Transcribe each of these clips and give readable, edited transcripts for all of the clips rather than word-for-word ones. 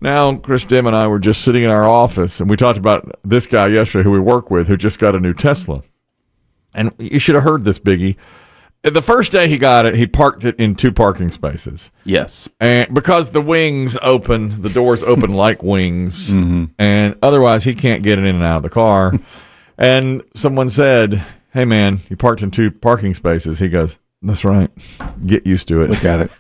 Now, Chris Demm and I were just sitting in our office, and we talked about this guy yesterday who we work with who just got a new Tesla. And you should have heard this, Biggie. The first day he got it, he parked it in 2 parking spaces. Yes. And because the doors open like wings, and otherwise he can't get it in and out of the car. And someone said, "Hey, man, you parked in 2 parking spaces." He goes, "That's right. Get used to it." Look at it.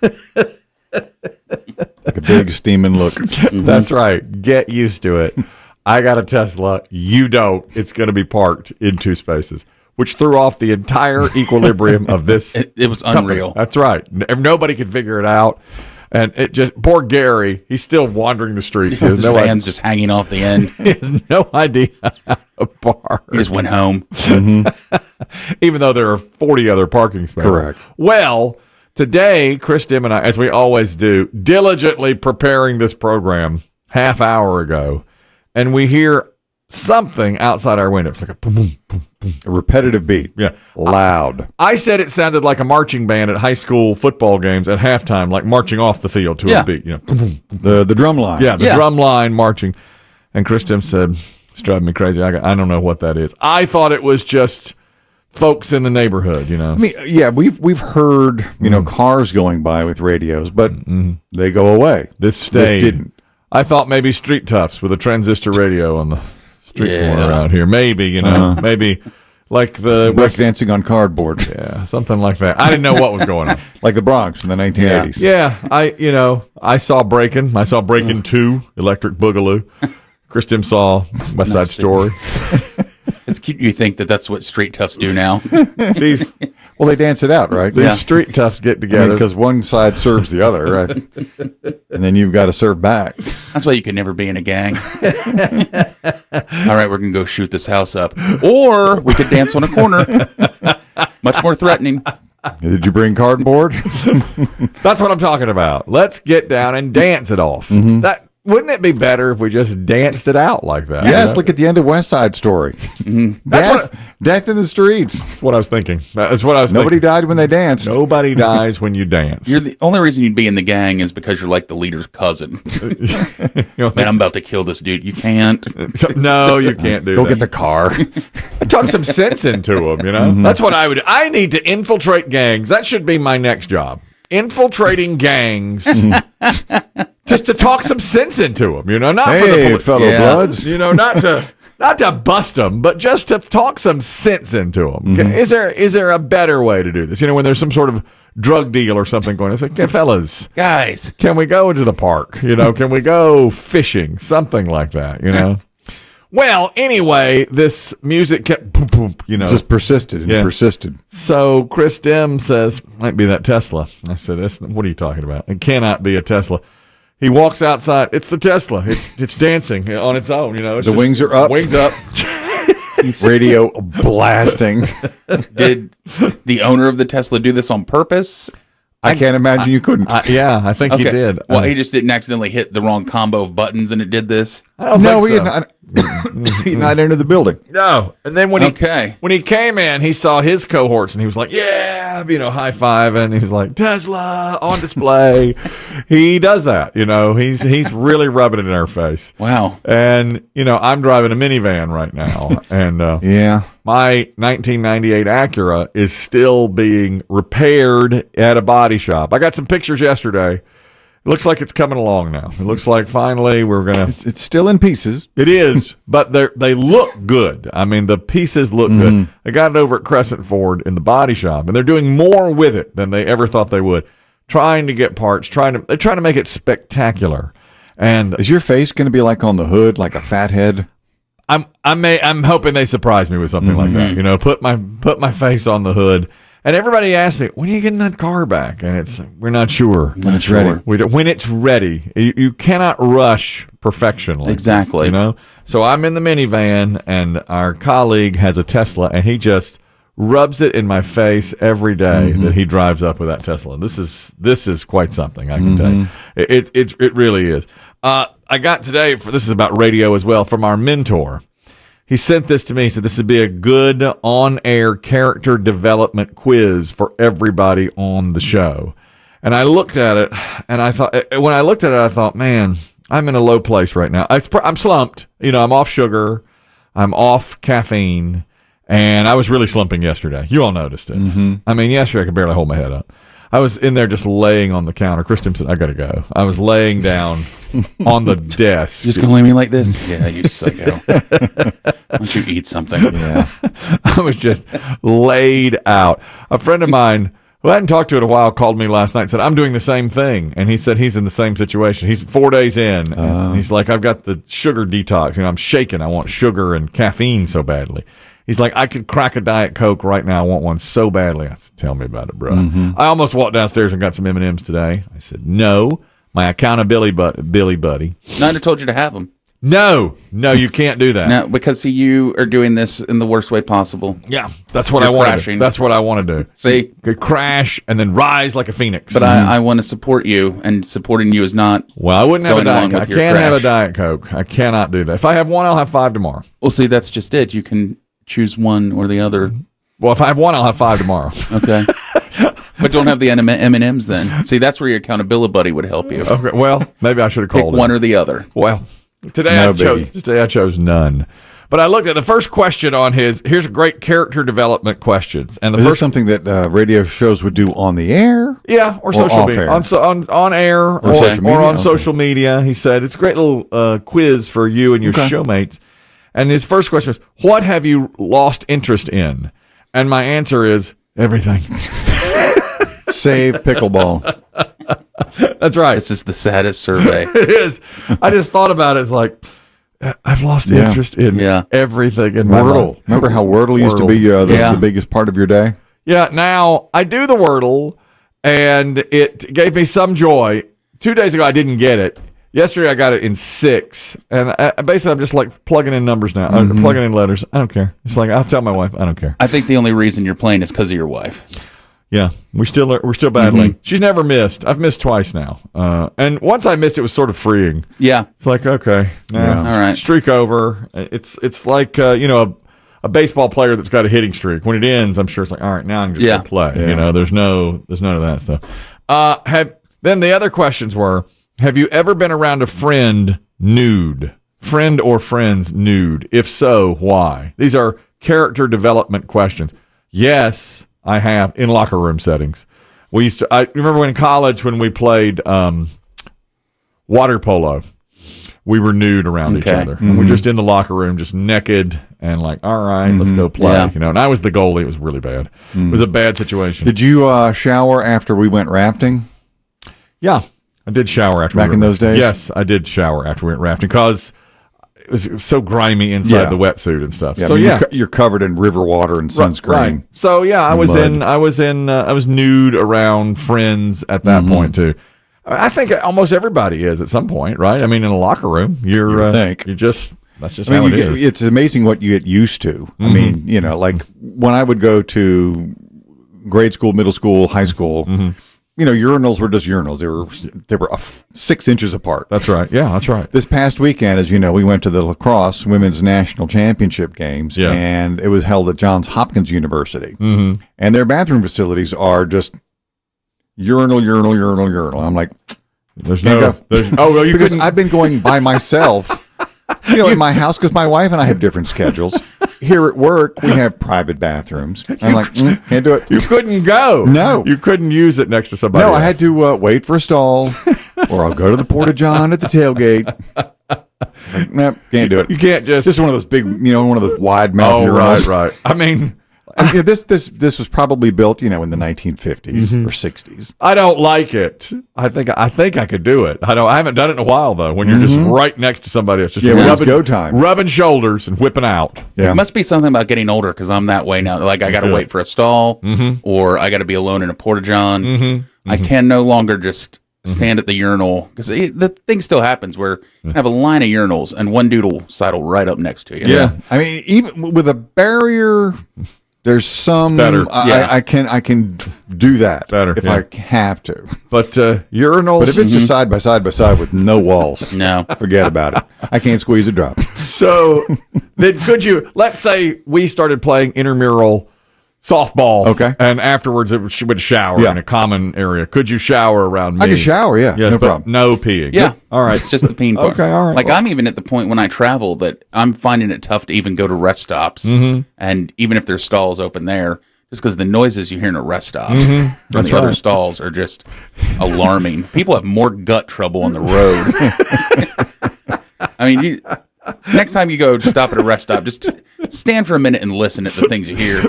Like a big steaming look. That's right. Get used to it. I got a Tesla. You don't. It's going to be parked in 2 spaces, which threw off the entire equilibrium of this. It was unreal. Company. That's right. Nobody could figure it out. And it just, poor Gary, he's still wandering the streets. His van's just hanging off the end. He has no idea how to park. He just went home. Even though there are 40 other parking spaces. Correct. Well, today, Chris Demm and I, as we always do, diligently preparing this program half hour ago, and we hear something outside our window. It's like a boom, boom, boom, boom. A repetitive beat. Yeah. Loud. I said it sounded like a marching band at high school football games at halftime, like marching off the field to a beat. You know, boom, boom, boom. The drum line. Yeah, the drum line marching. And Chris Demm said, "It's driving me crazy. I don't know what that is." I thought it was just folks in the neighborhood, you know. I mean, yeah, we've heard, cars going by with radios, but they go away. This didn't. I thought maybe street toughs with a transistor radio on the street corner out here. Maybe, maybe like the break dancing on cardboard. Yeah, something like that. I didn't know what was going on. Like the Bronx in the 1980s. Yeah, I saw Breakin'. I saw Breakin' 2, Electric Boogaloo. Chris Demm saw West Side Story. It's cute you think that's what street toughs do now. Well, they dance it out, right? These street toughs get together. Because one side serves the other, right? And then you've got to serve back. That's why you could never be in a gang. All right, we're going to go shoot this house up. Or we could dance on a corner. Much more threatening. Did you bring cardboard? That's what I'm talking about. Let's get down and dance it off. Wouldn't it be better if we just danced it out like that? Yes, look at the end of West Side Story. Death in the streets. That's what I was thinking. Nobody died when they danced. Nobody dies when you dance. You're the only reason you'd be in the gang is because you're like the leader's cousin. Man, I'm about to kill this dude. You can't. No, you can't do that. Go get the car. Talk some sense into them, That's what I would do. I need to infiltrate gangs. That should be my next job. Infiltrating gangs. Just to talk some sense into them, not for the fellow bloods, not to bust them, but just to talk some sense into them. Is there a better way to do this? When there's some sort of drug deal or something going on, it's like, "Hey, fellas, guys, can we go to the park? Can we go fishing? Something like that, Well, anyway, this music kept boom, boom, just persisted and persisted. So Chris Demm says, "Might be that Tesla." I said, "What are you talking about? It cannot be a Tesla." He walks outside. It's the Tesla. It's dancing on its own. The wings are up. Wings up. Radio blasting. Did the owner of the Tesla do this on purpose? I can't imagine you couldn't. I think he did. Well, he just didn't accidentally hit the wrong combo of buttons and it did this? I don't think so. He had not. He had not entered the building. No. And then when he came in, he saw his cohorts and he was like, "Yeah," high fiving. He's like, "Tesla on display." He does that. He's really rubbing it in our face. Wow. And I'm driving a minivan right now, and my 1998 Acura is still being repaired at a body shop. I got some pictures yesterday. It looks like it's coming along now. It looks like finally we're going to... It's still in pieces. It is, but they look good. I mean, the pieces look good. They got it over at Crescent Ford in the body shop, and they're doing more with it than they ever thought they would. Trying to get parts, they're trying to make it spectacular. And is your face going to be like on the hood, like a fat head? I'm hoping they surprise me with something like that. Put my face on the hood. And everybody asks me, "When are you getting that car back?" And we're not sure. When it's ready. When it's ready. You cannot rush perfection like exactly. This, So I'm in the minivan, and our colleague has a Tesla, and he just rubs it in my face every day that he drives up with that Tesla. This is quite something, I can tell you. It really is. I got today, this is about radio as well, from our mentor. He sent this to me. He said this would be a good on-air character development quiz for everybody on the show. And I looked at it, and I thought, man, I'm in a low place right now. I'm slumped. I'm off sugar. I'm off caffeine. And I was really slumping yesterday. You all noticed it. Mm-hmm. I mean, yesterday I could barely hold my head up. I was in there just laying on the counter. Kristen said, I got to go. I was laying down on the desk. You're just going to leave me like this? Yeah, you psycho. Why don't you eat something? Yeah. I was just laid out. A friend of mine who I hadn't talked to in a while called me last night and said, I'm doing the same thing. And he said he's in the same situation. He's 4 days in. And he's like, I've got the sugar detox. I'm shaking. I want sugar and caffeine so badly. He's like, I could crack a Diet Coke right now. I want one so badly. I said, tell me about it, bro. Mm-hmm. I almost walked downstairs and got some M&Ms today. I said, no, my accountability Billy buddy. I'd have told you to have them. No, you can't do that. No, because you are doing this in the worst way possible. Yeah, that's what I want to do. That's what I want to do. See? Could crash and then rise like a phoenix. But I want to support you, and supporting you is not. Well, I wouldn't have a Diet Coke. I can't have a Diet Coke. I cannot do that. If I have one, I'll have 5 tomorrow. Well, see, that's just it. You can choose one or the other. Well, if I have one, I'll have 5 tomorrow. Okay. But don't have the M&Ms then. See, that's where your accountability buddy would help you. Okay. Well, maybe I should have called Pick one or the other. Well, today I chose none. But I looked at the first question on here's a great character development questions. And Is this something that radio shows would do on the air? Yeah, or social media. On air or on social media. He said it's a great little quiz for you and your showmates. And his first question is, what have you lost interest in? And my answer is everything. Save pickleball. That's right. This is the saddest survey. It is. I just thought about it. It's like, I've lost interest in everything in my life. Remember how Wordle used to be the biggest part of your day? Yeah, now I do the Wordle, and it gave me some joy. 2 days ago, I didn't get it. Yesterday, I got it in 6, and basically, I'm just like plugging in numbers now, plugging in letters. I don't care. It's like I'll tell my wife, I don't care. I think the only reason you're playing is because of your wife. Yeah, we're still battling. Mm-hmm. She's never missed. I've missed twice now, and once I missed, it was sort of freeing. Yeah, it's like okay, all right, streak over. It's like a baseball player that's got a hitting streak. When it ends, I'm sure it's like all right, now I'm just gonna play. Yeah. There's none of that stuff. Then the other questions were. Have you ever been around a friend nude? Friend or friends nude? If so, why? These are character development questions. Yes, I have in locker room settings. I remember when in college when we played water polo, we were nude around each other. Mm-hmm. And we're just in the locker room, just naked and like, all right, let's go play. Yeah. And I was the goalie. It was really bad. Mm. It was a bad situation. Did you shower after we went rafting? Yeah. I did shower after back in those days. Yes, I did shower after we went rafting because it was so grimy inside the wetsuit and stuff. Yeah, so you're covered in river water and sunscreen. Right. So I was nude around friends at that point too. I think almost everybody is at some point, right? I mean, in a locker room, that's just how it is. It's amazing what you get used to. Mm-hmm. I mean, like when I would go to grade school, middle school, high school. Mm-hmm. Urinals were just urinals. They were 6 inches apart. That's right. Yeah, that's right. This past weekend, as you know, we went to the lacrosse women's national championship games, and it was held at Johns Hopkins University. Mm-hmm. And their bathroom facilities are just urinal. I'm like, because I've been going by myself, in my house because my wife and I have different schedules. Here at work, we have private bathrooms. I'm like, can't do it. You couldn't go. No. You couldn't use it next to somebody else. I had to wait for a stall, or I'll go to the Porta-John at the tailgate. Like, nope, can't do it. You can't just... This is one of those big, one of those wide mouth urinals. Right. I mean... This was probably built, in the 1950s or 60s. I don't like it. I think I could do it. I haven't done it in a while though. When you're just right next to somebody else, just rubbing shoulders and whipping out. Yeah. It must be something about getting older because I'm that way now. Like I got to wait for a stall, or I got to be alone in a Porta-John. Mm-hmm. I can no longer just stand at the urinal because the thing still happens where you have a line of urinals and one dude will sidle right up next to you. Yeah, I mean, even with a barrier. There's some better. I can do that better if I have to. But urinals. But if it's just side by side with no walls, no, forget about it. I can't squeeze a drop. So then, could you? Let's say we started playing intramural softball. Okay. And afterwards, she would shower in a common area. Could you shower around me? I could shower, yeah. Yes, no but problem. no peeing. Yeah. All right. It's just the peeing part. Okay, all right. Like, I'm even at the point when I travel that I'm finding it tough to even go to rest stops. And even if there's stalls open there, just because the noises you hear in a rest stop from the other stalls are just alarming. People have more gut trouble on the road. I mean, next time you go stop at a rest stop, just stand for a minute and listen at the things you hear.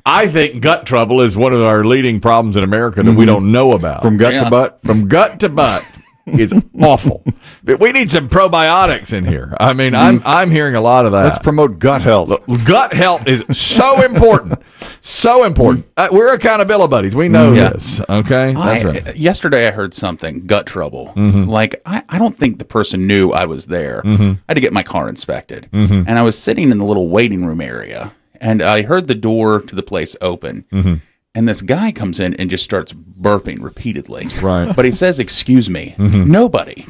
I think gut trouble is one of our leading problems in America that we don't know about. From gut to butt? From gut to butt is awful. We need some probiotics in here. I mean, I'm hearing a lot of that. Let's promote gut health. Gut health is so important. So important. We're accountability buddies. We know this. Okay? That's right. Yesterday I heard something, gut trouble. Like, I don't think the person knew I was there. I had to get my car inspected. And I was sitting in the little waiting room area, and I heard the door to the place open. And this guy comes in and just starts burping repeatedly. Right. But he says, "Excuse me." Nobody.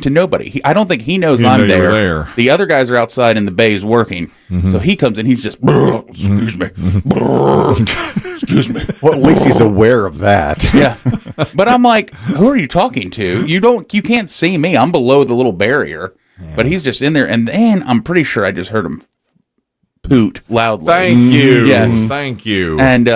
I don't think he knows I'm knew you were there. there. The other guys are outside in the bays working. So he comes in, he's just, "Excuse me. Excuse me." Well, at least he's aware of that. Yeah. But I'm like, who are you talking to? You can't see me. I'm below the little barrier. But he's just in there. And then I'm pretty sure I just heard him poot loudly. Thank you. Yes. Thank you. And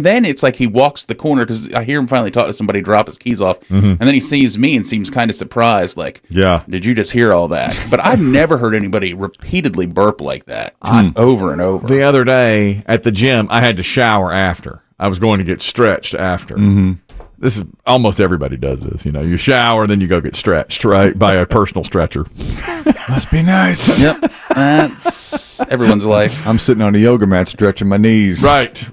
then it's like he walks the corner because I hear him finally talk to somebody, drop his keys off, and then he sees me and seems kind of surprised, like, did you just hear all that? But I've never heard anybody repeatedly burp like that, just over and over. The other day at the gym, I had to shower after. I was going to get stretched after. This is almost everybody does this. You shower, then you go get stretched, right, by a personal stretcher. Must be nice. Yep, that's everyone's life. I'm sitting on a yoga mat stretching my knees. Right.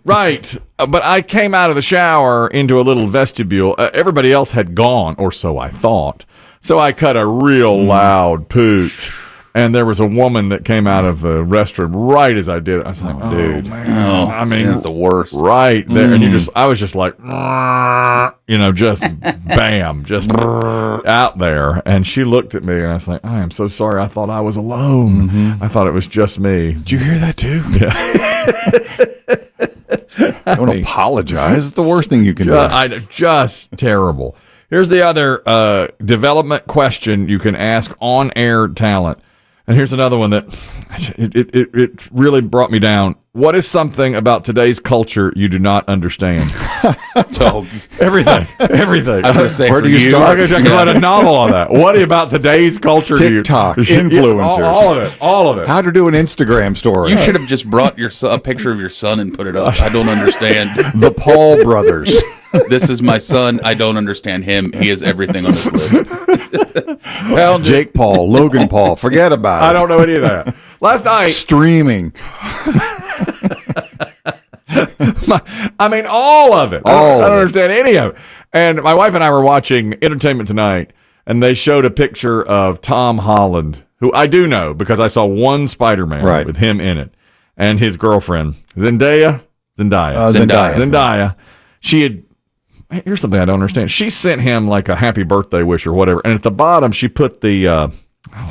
But I came out of the shower into a little vestibule. Everybody else had gone, or so I thought. So I cut a real loud poot. And there was a woman that came out of the restroom right as I did it. I was like, dude. Man. I mean, that's the worst. Right there. And I was just like, just bam, just out there. And she looked at me and I was like, I am so sorry. I thought I was alone. I thought it was just me. Did you hear that too? Yeah. Don't apologize. It's the worst thing you can do. Just terrible. Here's the other development question you can ask on-air talent. And here's another one that it really brought me down. What is something about today's culture you do not understand? Everything. I was going to say, where do you start? I could write a novel on that. What about today's culture? TikTok, influencers. All of it. How to do an Instagram story. You should have just brought a picture of your son and put it up. I don't understand. The Paul brothers. This is my son. I don't understand him. He is everything on this list. Well, Jake Paul, Logan Paul. Forget about it. I don't know any of that. Last night. Streaming. All of it. I don't understand any of it. And my wife and I were watching Entertainment Tonight, and they showed a picture of Tom Holland, who I do know because I saw one Spider-Man with him in it, and his girlfriend, Zendaya. She had. Here's something I don't understand. She sent him like a happy birthday wish or whatever, and at the bottom she put the.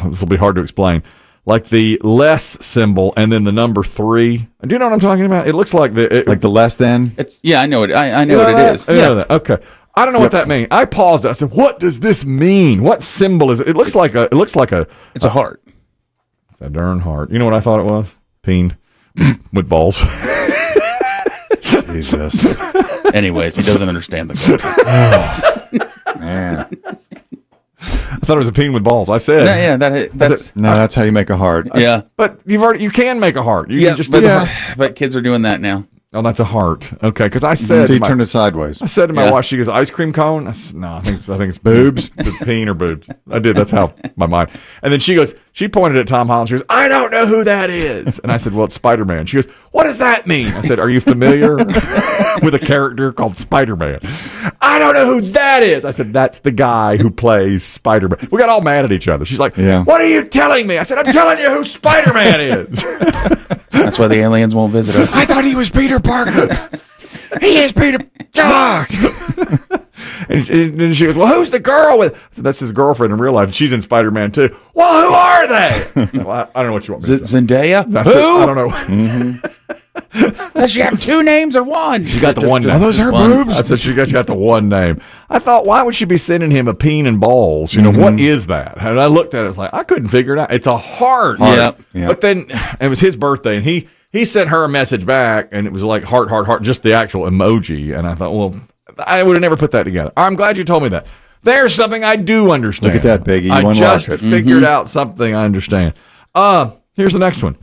This will be hard to explain. Like the less symbol and then the number 3. Do you know what I'm talking about? It looks like like the less than. I know it. I know what it is. I know that. Okay. I don't know what that means. I paused it. I said, "What does this mean? What symbol is it?" It looks like a. It's a heart. It's a darn heart. You know what I thought it was? Peen with balls. Jesus. Anyways, he doesn't understand the culture. Man. I thought it was a peen with balls. I said. That's how you make a heart. Yeah. But you can make a heart. You can just but kids are doing that now. Oh, that's a heart. Okay, because I said you turn it sideways. I said to my wife, she goes, "Ice cream cone?" I said, "No, I think it's boobs, peen or boobs." I did. That's how my mind. And then she pointed at Tom Holland. She goes, "I don't know who that is." And I said, "Well, it's Spider-Man." She goes, "What does that mean?" I said, "Are you familiar with a character called Spider-Man?" "I don't know who that is." I said, "That's the guy who plays Spider-Man." We got all mad at each other. She's like, "What are you telling me?" I said, "I'm telling you who Spider-Man is." That's why the aliens won't visit us. I thought he was Peter Parker. He is Peter. And she goes, well, who's the girl with? I said, that's his girlfriend in real life. She's in Spider-Man too. Well, who are they? Well, I don't know what you want me to say. Zendaya? Who? I don't know. Does she have two names or one? She got the one name. Are those her boobs? I said she got the one name. I thought, why would she be sending him a peen and balls? You know, what is that? And I looked at it, I was like, I couldn't figure it out. It's a heart. Yep. But then it was his birthday, and he sent her a message back, and it was like heart, heart, heart, just the actual emoji. And I thought, well, I would have never put that together. I'm glad you told me that. There's something I do understand. Look at that, Biggie. I just figured out something I understand. Here's the next one.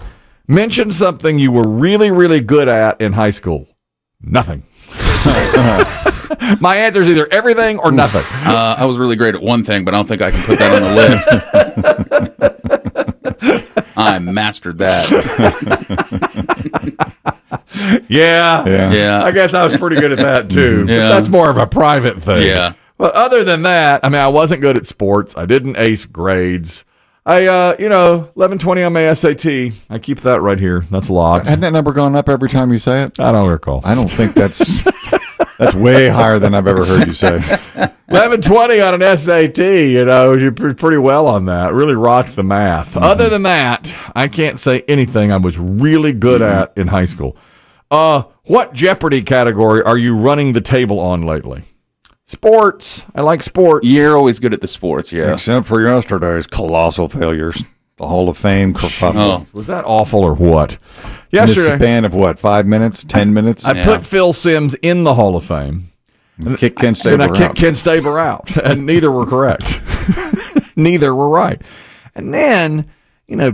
Mention something you were really, really good at in high school. Nothing. My answer is either everything or nothing. I was really great at one thing, but I don't think I can put that on the list. I mastered that. Yeah. I guess I was pretty good at that too. Yeah. That's more of a private thing. Yeah. But other than that, I mean, I wasn't good at sports. I didn't ace grades. I, 1120 on my SAT. I keep that right here. That's locked. Hadn't that number gone up every time you say it? I don't recall. I don't think that's way higher than I've ever heard you say. 1120 on an SAT. You did pretty well on that. Really rocked the math. Mm-hmm. Other than that, I can't say anything I was really good at in high school. What Jeopardy category are you running the table on lately? Sports. I like sports. You're always good at the sports, yeah. Except for yesterday's colossal failures. The Hall of Fame kerfuffle. Oh. Was that awful or what? Yesterday. In the span of what, 5 minutes, 10 minutes? I put Phil Simms in the Hall of Fame. And kicked Ken Staber out. And I kicked Ken Staber out. And neither were correct. Neither were right. And then,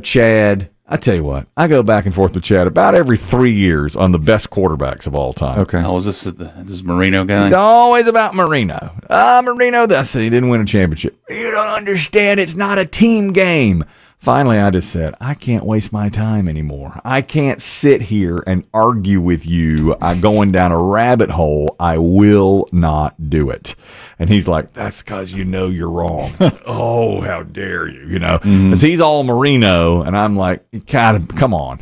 Chad, I tell you what, I go back and forth with Chad about every 3 years on the best quarterbacks of all time. Okay. Oh, is this Marino guy? It's always about Marino. Marino, he didn't win a championship. You don't understand. It's not a team game. Finally, I just said, I can't waste my time anymore. I can't sit here and argue with you. I'm going down a rabbit hole. I will not do it. And he's like, that's because you're wrong. Oh, how dare you, Because he's all Marino, and I'm like, God, come on.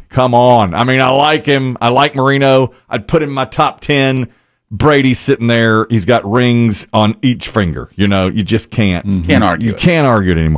I mean, I like him. I like Marino. I'd put him in my top 10. Brady's sitting there. He's got rings on each finger. You just can't. Can't argue. You can't argue it anymore.